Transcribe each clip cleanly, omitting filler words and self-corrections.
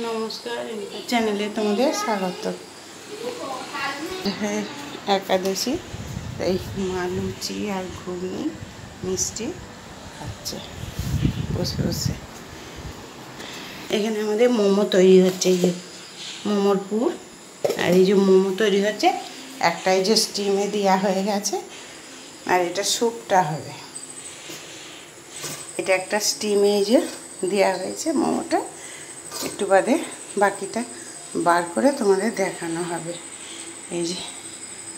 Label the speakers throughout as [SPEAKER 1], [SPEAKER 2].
[SPEAKER 1] নমস্কার, চ্যানেলে তোমাদের স্বাগত। একাদশী, তাই মা লুচি আর ঘুগনি মিষ্টি খাচ্ছে বসে বসে। এখানে আমাদের মোমো তৈরি হচ্ছে, এই যে মোমোর পুর। আর এই যে মোমো তৈরি হচ্ছে, একটাই যে স্টিমে দেওয়া হয়ে গেছে, আর এটা স্যুপটা হবে। এটা একটা স্টিমে এই যে দেওয়া হয়েছে মোমোটা, একটু বাদে বাকিটা বার করে তোমাদের দেখানো হবে। এই যে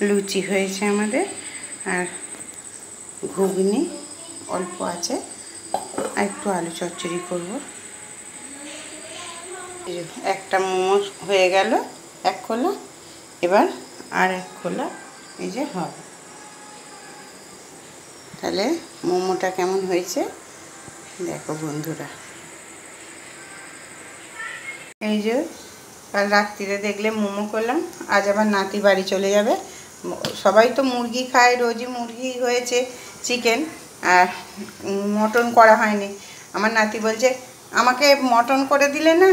[SPEAKER 1] লুচি হয়েছে আমাদের, আর ঘুগনি অল্প আছে, আর একটু আলু চচ্চড়ি করব। একটা মোমো হয়ে গেল, এক খোলা। এবার আর এক খোলা এই যে হবে। তাহলে মোমোটা কেমন হয়েছে দেখো বন্ধুরা। এই যে কাল রাত্রিরে দেখলে মোমো করলাম, আজ আবার নাতি বাড়ি চলে যাবে। সবাই তো মুরগি খায়, রোজই মুরগি হয়েছে, চিকেন, আর মটন করা হয়নি। আমার নাতি বলছে আমাকে মটন করে দিলে না।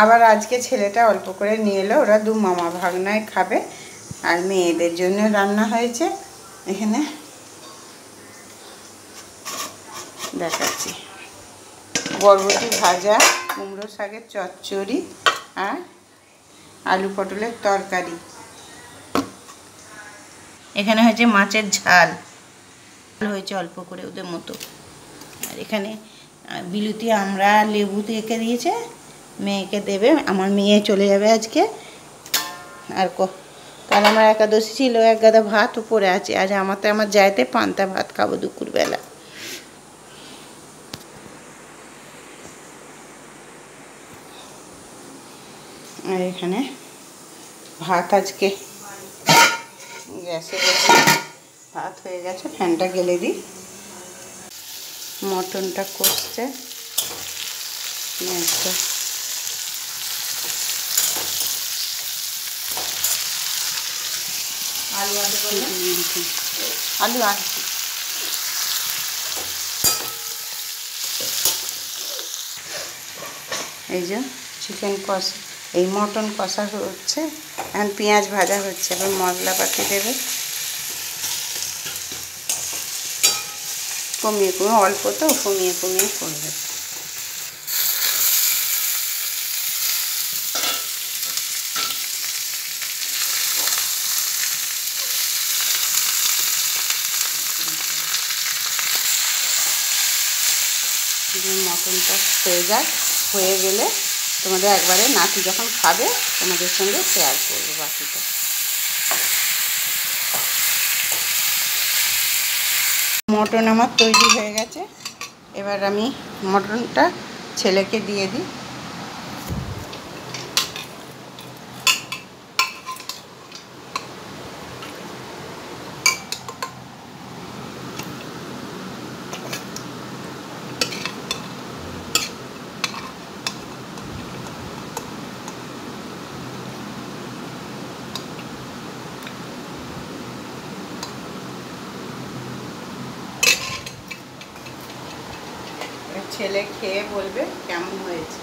[SPEAKER 1] আবার আজকে ছেলেটা অল্প করে নিয়ে এলো, ওরা দু মামা ভাগনায় খাবে, আর মেয়েদের জন্য রান্না হয়েছে। এখানে দেখাচ্ছি, বরবটি ভাজা, কুমড়ো শাকের চচ্চড়ি, আর আলু পটলের তরকারি। এখানে হয়েছে মাছের ঝাল হয়েছে অল্প করে ওদের মতো। আর এখানে বিলুতি আমরা লেবু রেখে দিয়েছে, মেয়েকে দেবে। আমার মেয়ে চলে যাবে আজকে। আর কাল আমার একাদশী ছিল, এক গাদা ভাত উপরে আছে। আজ আমার যাইতে পান্তা ভাত খাবো দুপুরবেলা। আর এখানে ভাত আজকে গ্যাসে বসে ভাত হয়ে গেছে, ফ্যানটা গেলে দিই। মটনটা কষছে, আলু আনছি। এই যে চিকেন কষা, এই মটন কষা হচ্ছে, এখন পেঁয়াজ ভাজা হচ্ছে। এবার মশলাপাতি দেবে, কমিয়ে কমিয়ে, অল্প তো কমিয়ে কমিয়ে করবে। মটনটা হয়ে যাক, হয়ে গেলে তোমাদের একবারে নাতি যখন খাবে তোমাদের সঙ্গে শেয়ার করবো বাকিটা। মটন আমার তৈরি হয়ে গেছে, এবার আমি মটনটা ছেলেকে দিয়ে দিই। ছেলে খেয়ে বলবে কেমন হয়েছে।